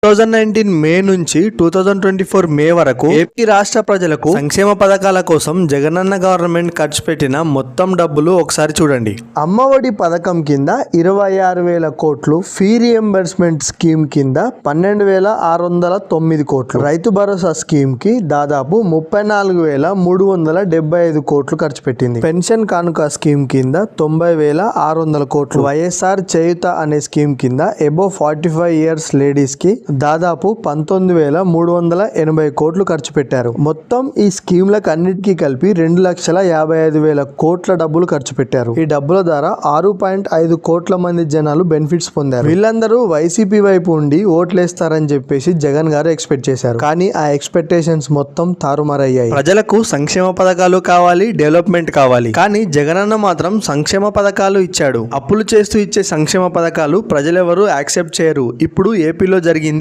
2019 మే నుంచి 2024 మే వరకు ఏపీ రాష్ట్ర ప్రజలకు సంక్షేమ పథకాల కోసం జగనన్న గవర్నమెంట్ ఖర్చు పెట్టిన మొత్తం డబ్బులు ఒకసారి చూడండి. అమ్మఒడి పథకం కింద 26,000 కోట్లు, ఫీ రియంబర్స్మెంట్ స్కీమ్ కింద 12,609 కోట్లు, రైతు భరోసా స్కీమ్ కి దాదాపు 34,375 కోట్లు ఖర్చు పెట్టింది. పెన్షన్ కానుక స్కీమ్ కింద 90,600 కోట్లు, వైఎస్ఆర్ చేయుత అనే స్కీమ్ కింద అబోవ్ 45 ఇయర్స్ లేడీస్ కి దాదాపు 19,380 కోట్లు ఖర్చు పెట్టారు. మొత్తం ఈ స్కీమ్లకు అన్నిటికీ కలిపి 2,55,000 కోట్ల డబ్బులు ఖర్చు పెట్టారు. ఈ డబ్బుల ద్వారా 6.5 కోట్ల మంది జనాలు బెనిఫిట్స్ పొందారు. వీళ్ళందరూ వైసీపీ వైపు ఉండి ఓట్లేస్తారని చెప్పేసి జగన్ గారు ఎక్స్పెక్ట్ చేశారు. కానీ ఆ ఎక్స్పెక్టేషన్స్ మొత్తం తారుమారయ్యాయి. ప్రజలకు సంక్షేమ పథకాలు కావాలి, డెవలప్మెంట్ కావాలి, కానీ జగనన్న మాత్రం సంక్షేమ పథకాలు ఇచ్చాడు. అప్పులు చేస్తూ ఇచ్చే సంక్షేమ పథకాలు ప్రజలెవరూ యాక్సెప్ట్ చేయరు. ఇప్పుడు ఏపీలో జరిగింది